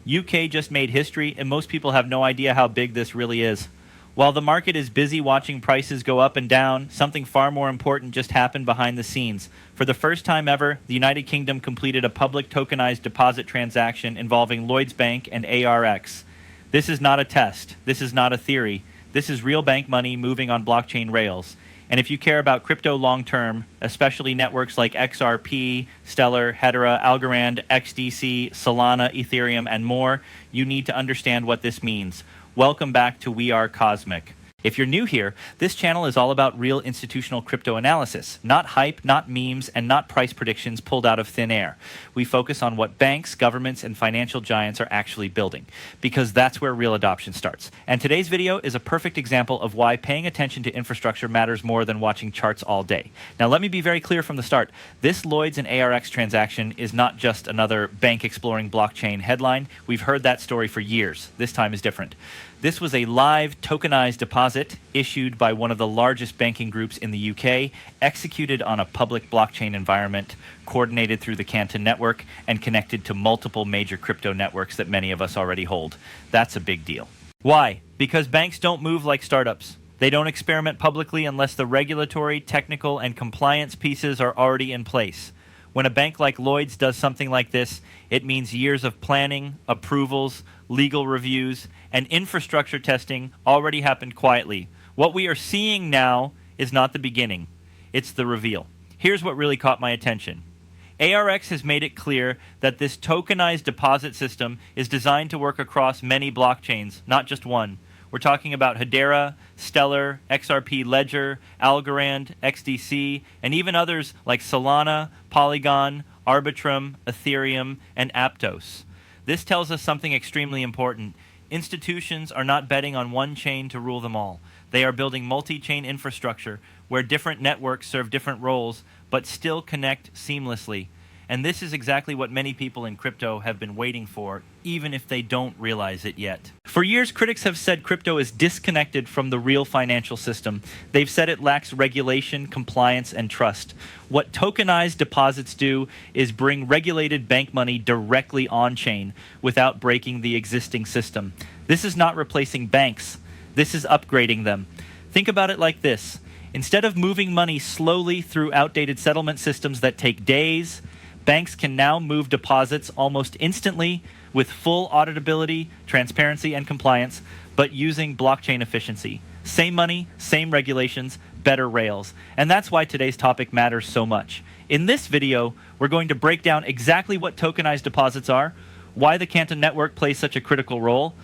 UK just made history, and most people have no idea how big this really is. While the market is busy watching prices go up and down, something far more important just happened behind the scenes. For the first time ever, the United Kingdom completed a public tokenized deposit transaction involving Lloyds Bank and ARX. This is not a test. This is not a theory. This is real bank money moving on blockchain rails. And if you care about crypto long-term, especially networks like XRP, Stellar, Hedera, Algorand, XDC, Solana, Ethereum, and more, you need to understand what this means. Welcome back to We Are Cosmic. If you're new here, this channel is all about real institutional crypto analysis, not hype, not memes, and not price predictions pulled out of thin air. We focus on what banks, governments, and financial giants are actually building, because that's where real adoption starts. And today's video is a perfect example of why paying attention to infrastructure matters more than watching charts all day. Now, let me be very clear from the start. This Lloyds and ARX transaction is not just another bank exploring blockchain headline. We've heard that story for years. This time is different. This was a live tokenized deposit issued by one of the largest banking groups in the UK, executed on a public blockchain environment, coordinated through the Canton network, and connected to multiple major crypto networks that many of us already hold. That's a big deal. Why? Because banks don't move like startups. They don't experiment publicly unless the regulatory, technical, and compliance pieces are already in place. When a bank like Lloyds does something like this, it means years of planning, approvals, legal reviews, and infrastructure testing already happened quietly. What we are seeing now is not the beginning. It's the reveal. Here's what really caught my attention. ARX has made it clear that this tokenized deposit system is designed to work across many blockchains, not just one. We're talking about Hedera, Stellar, XRP Ledger, Algorand, XDC, and even others like Solana, Polygon, Arbitrum, Ethereum, and Aptos. This tells us something extremely important. Institutions are not betting on one chain to rule them all. They are building multi-chain infrastructure where different networks serve different roles but still connect seamlessly. And this is exactly what many people in crypto have been waiting for, even if they don't realize it yet. For years, critics have said crypto is disconnected from the real financial system. They've said it lacks regulation, compliance, and trust. What tokenized deposits do is bring regulated bank money directly on-chain without breaking the existing system. This is not replacing banks. This is upgrading them. Think about it like this. Instead of moving money slowly through outdated settlement systems that take days, banks can now move deposits almost instantly with full auditability, transparency, and compliance, but using blockchain efficiency. Same money, same regulations, better rails. And that's why today's topic matters so much. In this video, we're going to break down exactly what tokenized deposits are, why the Canton network plays such a critical role,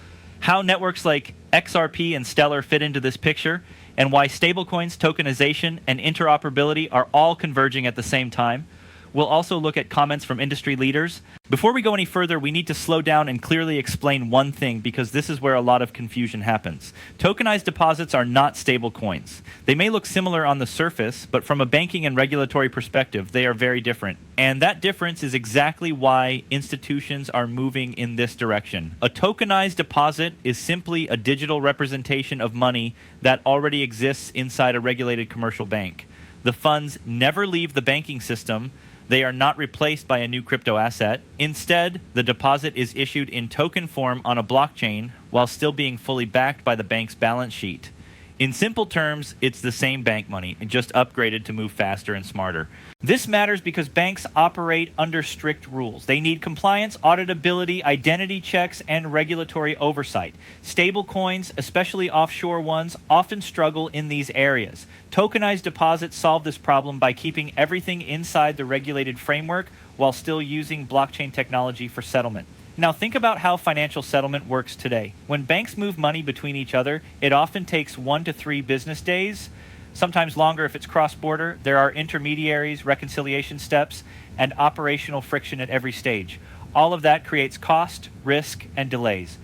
how networks like XRP and Stellar fit into this picture, and why stablecoins, tokenization, and interoperability are all converging at the same time. We'll also look at comments from industry leaders. Before we go any further, we need to slow down and clearly explain one thing, because this is where a lot of confusion happens. Tokenized deposits are not stable coins. They may look similar on the surface, but from a banking and regulatory perspective, they are very different. And that difference is exactly why institutions are moving in this direction. A tokenized deposit is simply a digital representation of money that already exists inside a regulated commercial bank. The funds never leave the banking system. They are not replaced by a new crypto asset. Instead, the deposit is issued in token form on a blockchain while still being fully backed by the bank's balance sheet. In simple terms, it's the same bank money, just upgraded to move faster and smarter. This matters because banks operate under strict rules. They need compliance, auditability, identity checks, and regulatory oversight. Stablecoins, especially offshore ones, often struggle in these areas. Tokenized deposits solve this problem by keeping everything inside the regulated framework while still using blockchain technology for settlement. Now think about how financial settlement works today. When banks move money between each other, it often takes 1 to 3 business days, sometimes longer if it's cross-border. There are intermediaries, reconciliation steps, and operational friction at every stage. All of that creates cost, risk, and delays.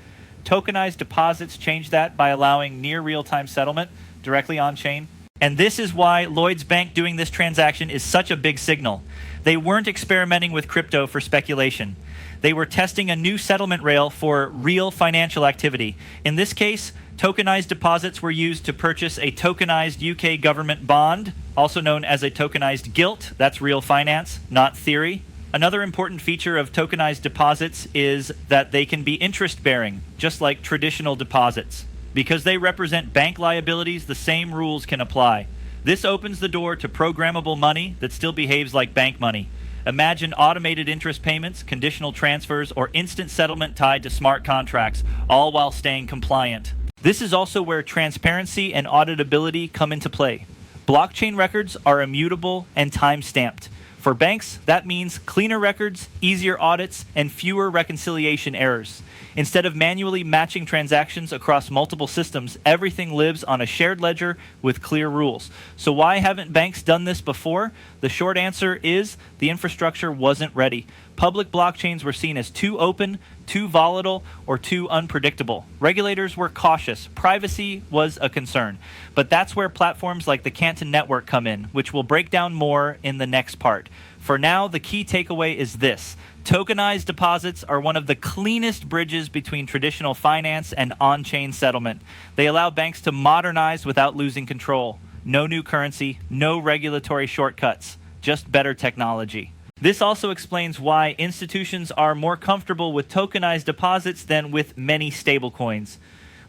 Tokenized deposits change that by allowing near real-time settlement directly on-chain. And this is why Lloyds Bank doing this transaction is such a big signal. They weren't experimenting with crypto for speculation. They were testing a new settlement rail for real financial activity. In this case, tokenized deposits were used to purchase a tokenized UK government bond, also known as a tokenized gilt. That's real finance, not theory. Another important feature of tokenized deposits is that they can be interest-bearing, just like traditional deposits. Because they represent bank liabilities, the same rules can apply. This opens the door to programmable money that still behaves like bank money. Imagine automated interest payments, conditional transfers, or instant settlement tied to smart contracts, all while staying compliant. This is also where transparency and auditability come into play. Blockchain records are immutable and time-stamped. For banks, that means cleaner records, easier audits, and fewer reconciliation errors. Instead of manually matching transactions across multiple systems, everything lives on a shared ledger with clear rules. So why haven't banks done this before? The short answer is the infrastructure wasn't ready. Public blockchains were seen as too open, too volatile, or too unpredictable. Regulators were cautious. Privacy was a concern. But that's where platforms like the Canton Network come in, which we'll break down more in the next part. For now, the key takeaway is this. Tokenized deposits are one of the cleanest bridges between traditional finance and on-chain settlement. They allow banks to modernize without losing control. No new currency, no regulatory shortcuts, just better technology. This also explains why institutions are more comfortable with tokenized deposits than with many stablecoins.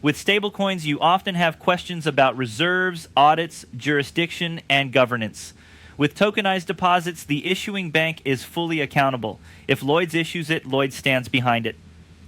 With stablecoins, you often have questions about reserves, audits, jurisdiction, and governance. With tokenized deposits, the issuing bank is fully accountable. If Lloyds issues it, Lloyds stands behind it.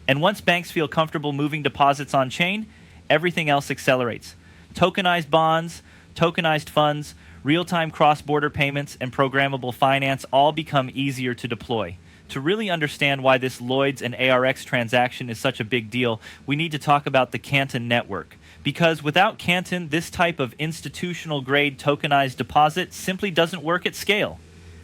And once banks feel comfortable moving deposits on-chain, everything else accelerates. Tokenized bonds, tokenized funds, real-time cross-border payments, and programmable finance all become easier to deploy. To really understand why this Lloyds and ARX transaction is such a big deal, we need to talk about the Canton Network. Because without Canton, this type of institutional-grade tokenized deposit simply doesn't work at scale.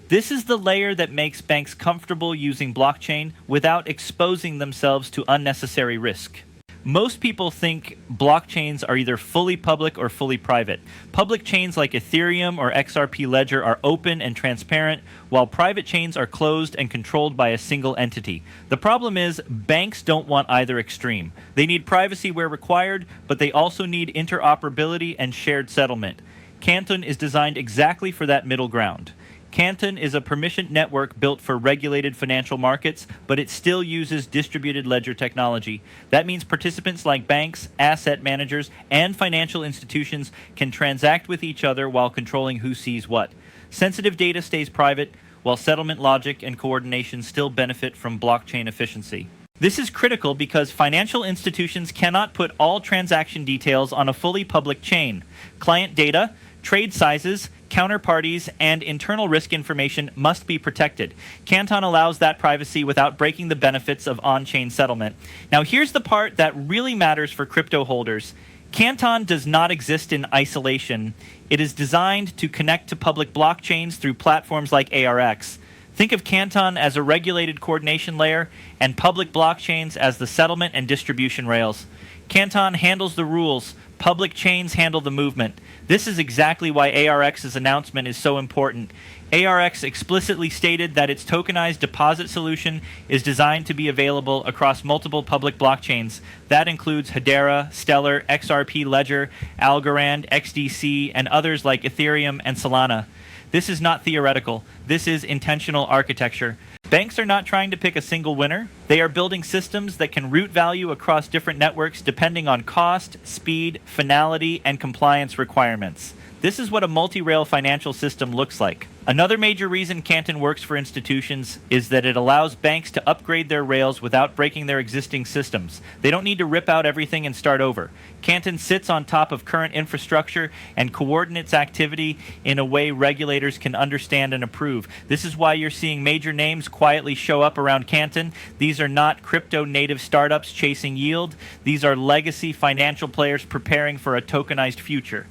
This is the layer that makes banks comfortable using blockchain without exposing themselves to unnecessary risk. Most people think blockchains are either fully public or fully private. Public chains like Ethereum or XRP Ledger are open and transparent, while private chains are closed and controlled by a single entity. The problem is banks don't want either extreme. They need privacy where required, but they also need interoperability and shared settlement. Canton is designed exactly for that middle ground. Canton is a permissioned network built for regulated financial markets, but it still uses distributed ledger technology. That means participants like banks, asset managers, and financial institutions can transact with each other while controlling who sees what. Sensitive data stays private, while settlement logic and coordination still benefit from blockchain efficiency. This is critical because financial institutions cannot put all transaction details on a fully public chain. Client data, trade sizes, counterparties, and internal risk information must be protected. Canton allows that privacy without breaking the benefits of on-chain settlement. Now here's the part that really matters for crypto holders. Canton does not exist in isolation. It is designed to connect to public blockchains through platforms like ARX. Think of Canton as a regulated coordination layer and public blockchains as the settlement and distribution rails. Canton handles the rules. Public chains handle the movement. This is exactly why ARX's announcement is so important. ARX explicitly stated that its tokenized deposit solution is designed to be available across multiple public blockchains. That includes Hedera, Stellar, XRP Ledger, Algorand, XDC, and others like Ethereum and Solana. This is not theoretical. This is intentional architecture. Banks are not trying to pick a single winner. They are building systems that can route value across different networks depending on cost, speed, finality, and compliance requirements. This is what a multi-rail financial system looks like. Another major reason Canton works for institutions is that it allows banks to upgrade their rails without breaking their existing systems. They don't need to rip out everything and start over. Canton sits on top of current infrastructure and coordinates activity in a way regulators can understand and approve. This is why you're seeing major names quietly show up around Canton. These are not crypto-native startups chasing yield. These are legacy financial players preparing for a tokenized future.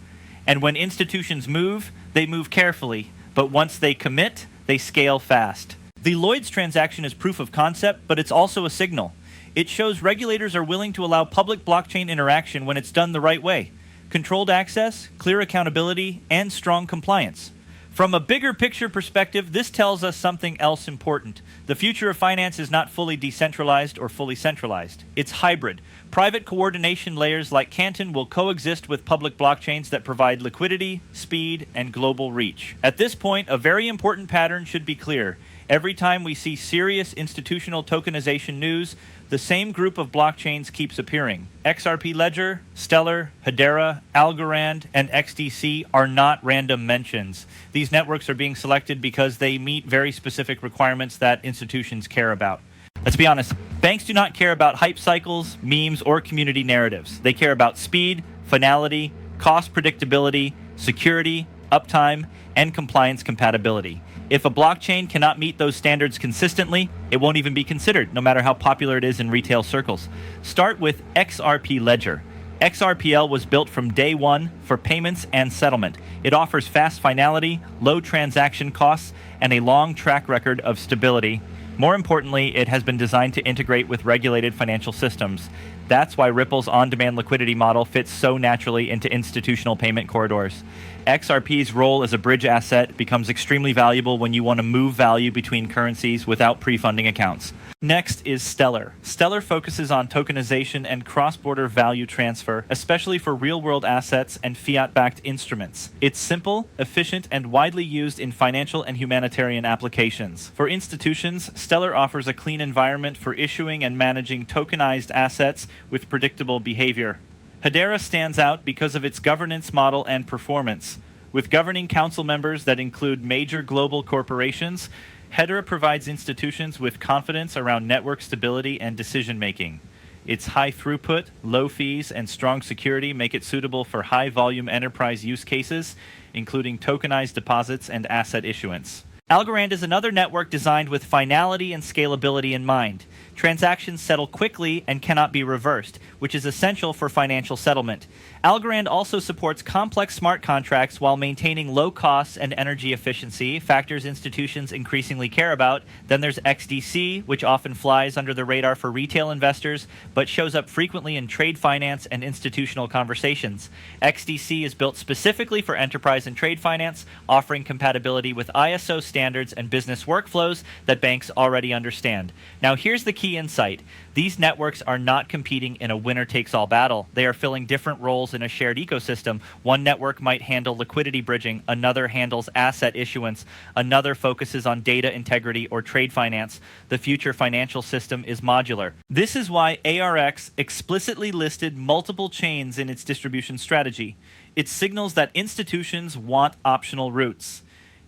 And when institutions move, they move carefully. But once they commit, they scale fast. The Lloyds transaction is proof of concept, but it's also a signal. It shows regulators are willing to allow public blockchain interaction when it's done the right way. Controlled access, clear accountability, and strong compliance. From a bigger picture perspective, this tells us something else important. The future of finance is not fully decentralized or fully centralized. It's hybrid. Private coordination layers like Canton will coexist with public blockchains that provide liquidity, speed, and global reach. At this point, a very important pattern should be clear. Every time we see serious institutional tokenization news, the same group of blockchains keeps appearing. XRP Ledger, Stellar, Hedera, Algorand, and XDC are not random mentions. These networks are being selected because they meet very specific requirements that institutions care about. Let's be honest, banks do not care about hype cycles, memes, or community narratives. They care about speed, finality, cost predictability, security, uptime, and compliance compatibility. If a blockchain cannot meet those standards consistently, it won't even be considered, no matter how popular it is in retail circles. Start with XRP Ledger. XRPL was built from day one for payments and settlement. It offers fast finality, low transaction costs, and a long track record of stability. More importantly, it has been designed to integrate with regulated financial systems. That's why Ripple's on-demand liquidity model fits so naturally into institutional payment corridors. XRP's role as a bridge asset becomes extremely valuable when you want to move value between currencies without pre-funding accounts. Next is Stellar. Stellar focuses on tokenization and cross-border value transfer, especially for real-world assets and fiat-backed instruments. It's simple, efficient, and widely used in financial and humanitarian applications. For institutions, Stellar offers a clean environment for issuing and managing tokenized assets with predictable behavior. Hedera stands out because of its governance model and performance. With governing council members that include major global corporations, Hedera provides institutions with confidence around network stability and decision-making. Its high throughput, low fees, and strong security make it suitable for high-volume enterprise use cases, including tokenized deposits and asset issuance. Algorand is another network designed with finality and scalability in mind. Transactions settle quickly and cannot be reversed, which is essential for financial settlement. Algorand also supports complex smart contracts while maintaining low costs and energy efficiency, factors institutions increasingly care about. Then there's XDC, which often flies under the radar for retail investors, but shows up frequently in trade finance and institutional conversations. XDC is built specifically for enterprise and trade finance, offering compatibility with ISO standards and business workflows that banks already understand. Now here's the key insight. These networks are not competing in a winner-takes-all battle. They are filling different roles in a shared ecosystem. One network might handle liquidity bridging, another handles asset issuance, another focuses on data integrity or trade finance. The future financial system is modular. This is why ARX explicitly listed multiple chains in its distribution strategy. It signals that institutions want optional routes.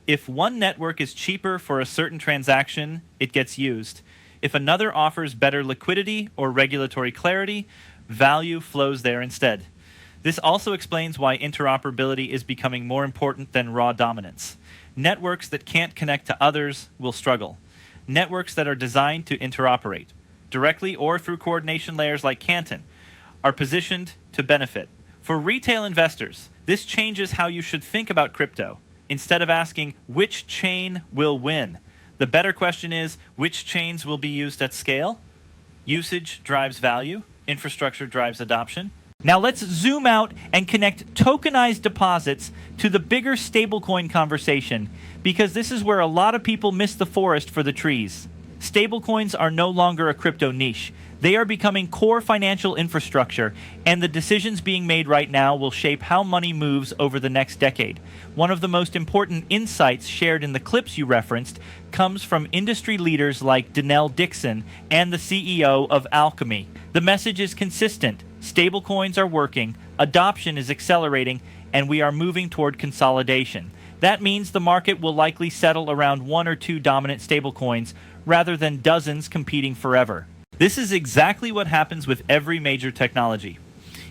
If one network is cheaper for a certain transaction, it gets used. If another offers better liquidity or regulatory clarity, value flows there instead. This also explains why interoperability is becoming more important than raw dominance. Networks that can't connect to others will struggle. Networks that are designed to interoperate, directly or through coordination layers like Canton, are positioned to benefit. For retail investors, this changes how you should think about crypto. Instead of asking which chain will win, the better question is, which chains will be used at scale? Usage drives value. Infrastructure drives adoption. Now let's zoom out and connect tokenized deposits to the bigger stablecoin conversation, because this is where a lot of people miss the forest for the trees. Stablecoins are no longer a crypto niche. They are becoming core financial infrastructure, and the decisions being made right now will shape how money moves over the next decade. One of the most important insights shared in the clips you referenced comes from industry leaders like Denell Dixon and the CEO of Alchemy. The message is consistent. Stablecoins are working, adoption is accelerating, and we are moving toward consolidation. That means the market will likely settle around one or two dominant stablecoins rather than dozens competing forever. This is exactly what happens with every major technology.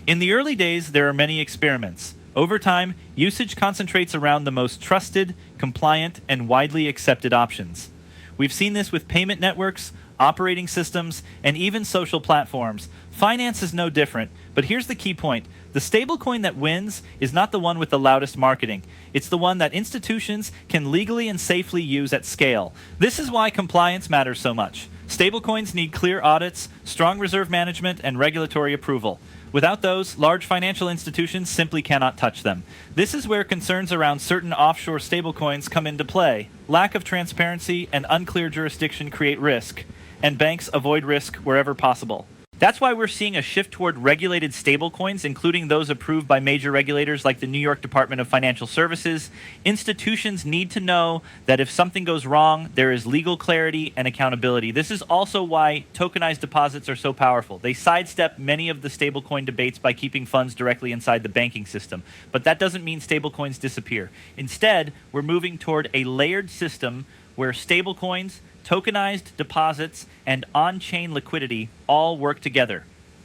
In the early days, there are many experiments. Over time, usage concentrates around the most trusted, compliant, and widely accepted options. We've seen this with payment networks, operating systems, and even social platforms. Finance is no different, but here's the key point. The stablecoin that wins is not the one with the loudest marketing. It's the one that institutions can legally and safely use at scale. This is why compliance matters so much. Stablecoins need clear audits, strong reserve management, and regulatory approval. Without those, large financial institutions simply cannot touch them. This is where concerns around certain offshore stablecoins come into play. Lack of transparency and unclear jurisdiction create risk, and banks avoid risk wherever possible. That's why we're seeing a shift toward regulated stablecoins, including those approved by major regulators like the New York Department of Financial Services. Institutions need to know that if something goes wrong, there is legal clarity and accountability. This is also why tokenized deposits are so powerful. They sidestep many of the stablecoin debates by keeping funds directly inside the banking system. But that doesn't mean stablecoins disappear. Instead, we're moving toward a layered system where stablecoins, tokenized deposits, and on-chain liquidity all work together.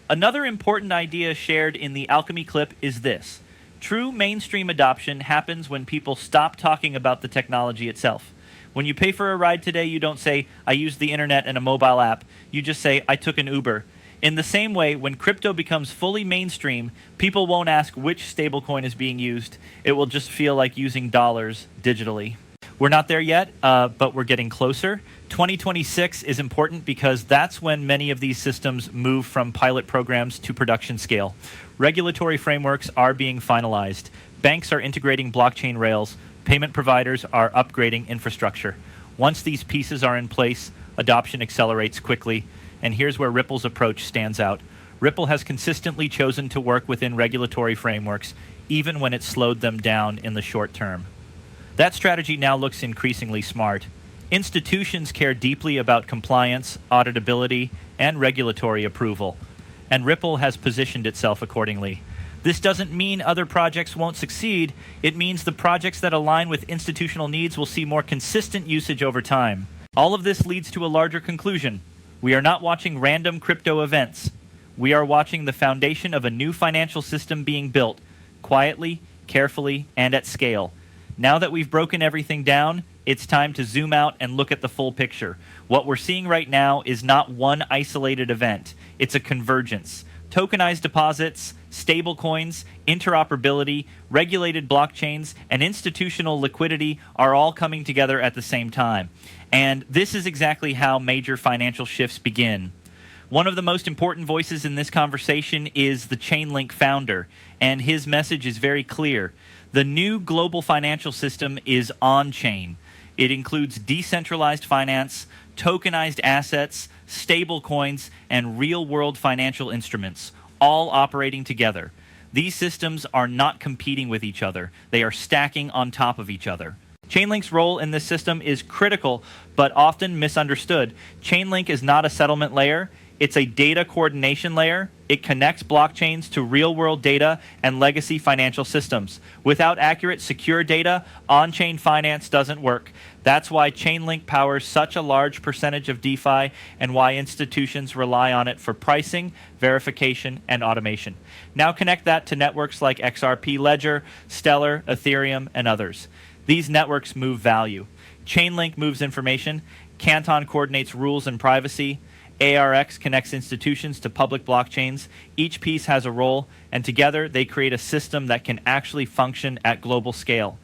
Another important idea shared in the Alchemy clip is this. True mainstream adoption happens when people stop talking about the technology itself. When you pay for a ride today, you don't say, I used the internet and a mobile app. You just say, I took an Uber. In the same way, when crypto becomes fully mainstream, people won't ask which stablecoin is being used. It will just feel like using dollars digitally. We're not there yet, but we're getting closer. 2026 is important because that's when many of these systems move from pilot programs to production scale. Regulatory frameworks are being finalized. Banks are integrating blockchain rails. Payment providers are upgrading infrastructure. Once these pieces are in place, adoption accelerates quickly. And here's where Ripple's approach stands out. Ripple has consistently chosen to work within regulatory frameworks, even when it slowed them down in the short term. That strategy now looks increasingly smart. Institutions care deeply about compliance, auditability, and regulatory approval, and Ripple has positioned itself accordingly. This doesn't mean other projects won't succeed. It means the projects that align with institutional needs will see more consistent usage over time. All of this leads to a larger conclusion. We are not watching random crypto events. We are watching the foundation of a new financial system being built, quietly, carefully, and at scale. Now that we've broken everything down, it's time to zoom out and look at the full picture. What we're seeing right now is not one isolated event. It's a convergence. Tokenized deposits, stablecoins, interoperability, regulated blockchains, and institutional liquidity are all coming together at the same time. And this is exactly how major financial shifts begin. One of the most important voices in this conversation is the Chainlink founder, and his message is very clear. The new global financial system is on-chain. It includes decentralized finance, tokenized assets, stable coins, and real-world financial instruments, all operating together. These systems are not competing with each other. They are stacking on top of each other. Chainlink's role in this system is critical, but often misunderstood. Chainlink is not a settlement layer. It's a data coordination layer. It connects blockchains to real-world data and legacy financial systems. Without accurate, secure data, on-chain finance doesn't work. That's why Chainlink powers such a large percentage of DeFi and why institutions rely on it for pricing, verification, and automation. Now connect that to networks like XRP Ledger, Stellar, Ethereum, and others. These networks move value. Chainlink moves information. Canton coordinates rules and privacy. ARX connects institutions to public blockchains. Each piece has a role, and together they create a system that can actually function at global scale.